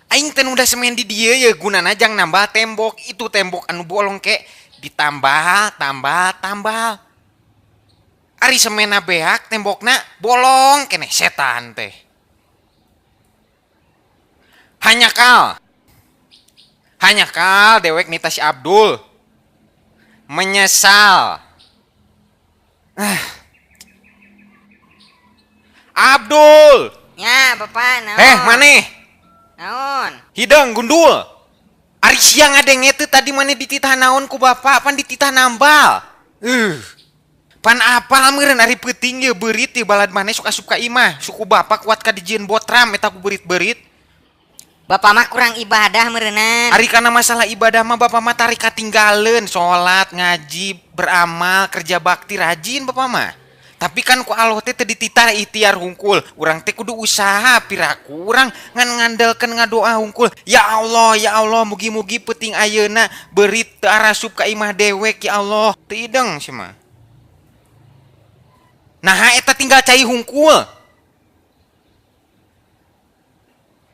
Aing teh udah semen di dia ya gunana jang nambah tembok. Itu tembok anu bolong kek ditambah tambah. Ari semena beak tembokna bolong kene setan teh. Hanya kal dewek nita si Abdul. Menyesal. Abdul. Ya, Bapak, Maneh? naon? Hidang gundul. Ari siang ada ngete tadi mana dititah naon ku bapak pan dititah nambal. Pan apa meureun ari peuting ye beurit di balad maneh sok asup ka imah. Suku bapak kuat ka dijieun botram eta ku beurit-beurit. Bapak mah kurang ibadah meureunna. Ari kana masalah ibadah mah bapak mah tarik katinggaleun salat, ngaji, beramal, kerja bakti rajin bapak mah. Tapi kan ku Allah teh dititah ikhtiar hungkul. Urang teh kudu usaha piraku urang ngan ngandalkeun ngadoa hungkul. Ya Allah, mugi-mugi peuting ayeuna beurit teu arasup ka imah dewek ya Allah. Teu ideng sia mah. Nah eta tinggal cai hungkul.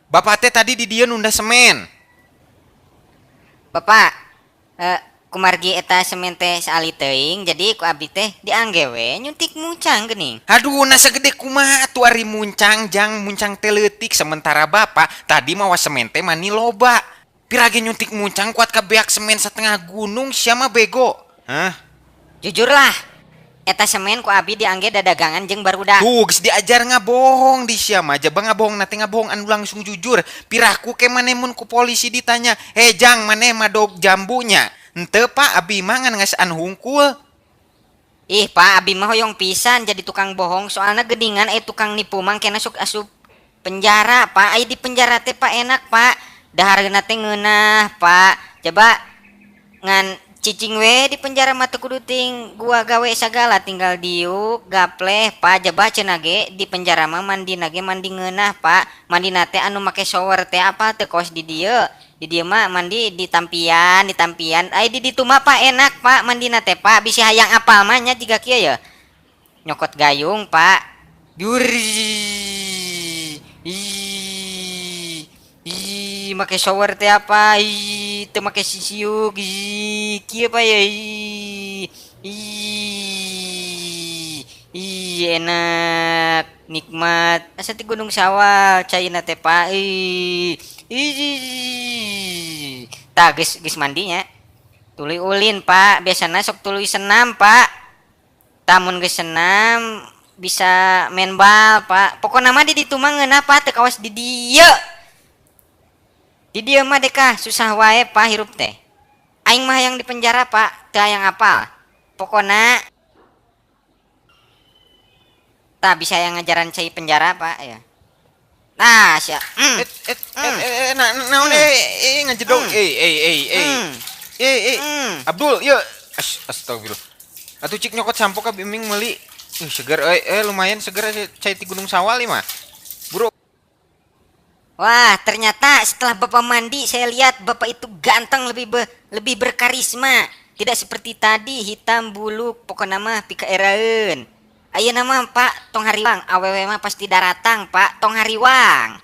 Bapak teh tadi di dieu nunda semen. Bapak, kumargi eta semen teh saali teuing, jadi ku abdi teh diangge we nyuntik muncang geuning. Aduh, nasa gede kumaha atuh ari muncang jang muncang teh leutik sementara bapak tadi mawa semen teh mani loba. Pirage nyuntik muncang kuat ka beak semen setengah gunung sia mah bego. Hah? Jujurlah, eta semen ku abdi diangge dadagangan jeung barudak. Tuh, geus diajar ngabohong di sia mah. Jaba ngabohong nanti ngabohong anu langsung jujur. Pirahku ke maneh mun ku polisi ditanya, jang maneh madog jambunya?" "Henteu Pak, abi mah ngan ngasaan hungkul." Ih, Pak, abdi mah hoyong pisan jadi tukang bohong, soalna gedingan tukang nipu mah kena sok asup penjara, Pak. Ai di penjara teh Pak enak, Pak. Dahareuna teh ngeunah, Pak. Coba ngan cicing we di penjara mah teu kudu ting gua gawe sagala, tinggal diuk gapleh, Pak. Coba cenah ge di penjara mah mandina ge mandi ngeunah, Pak. Mandina teh anu make shower teh apa teu kos di dieu. Di dieu mah mandi di tampian. Ai di ditu mah Pak enak, Pak. Mandina teh, Pak. Bisi hayang apal mah nya jiga kieu ya. Nyokot gayung, Pak. Make shower teh apa? Teu make sisiuk. Kieu pa ya. Enak, nikmat. Asa ti Gunung Sawal, caina teh, Pak. Tah geus mandinya. Tuluy ulin, Pak. Biasana sok tuluy senam, Pak. Tamun geus senam bisa main bal, Pak. Pokona mah di ditu mah ngeunah, Pak, teu kawas di dieu. Di dieu mah deka susah wae, Pak, hirup teh. Aing mah yang di penjara, Pak, teu hayang apal. Pokona tah bisa yang ngajaran cai penjara, Pak, ya. Nah, sia. Naon ngajedog. Abdul, yeuh. Astagfirullah. Atuh cik nyokot sampo ka bimbing meuli. Seger lumayan seger cai ti Gunung Sawal mah. Bro. Wah, ternyata setelah Bapak mandi saya lihat Bapak itu ganteng, lebih berkarisma. Tidak seperti tadi hitam buluk, pokoknya mah pika eraeun. Ayeuna mah Pak tong hariwang, awewe mah pasti daratang, Pak, tong hariwang.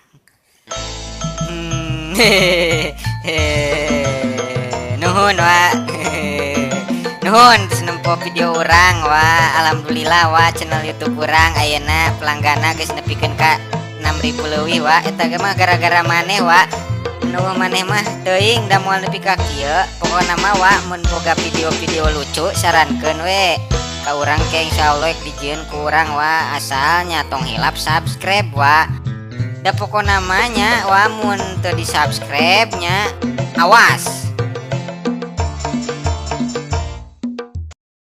Nuhun, Wak. Nuhun geus nempo video urang, Wak. Alhamdulillah, Wak, channel YouTube urang ayeuna pelanggana geus nepikeun ka 6.000 leuwih, Wak. Eta ge mah gara-gara maneh, Wak. Nuhun maneh mah teuing da moal nepi ka kieu. Pokona mah, Wak, mun boga video-video lucu sarankeun we ka urang ke insyaallah dijieun ku urang, Wak. Asalnya tong hilap subscribe, Wak. Da pokona mah nya, Wak, mun teu di subscribe nya awas.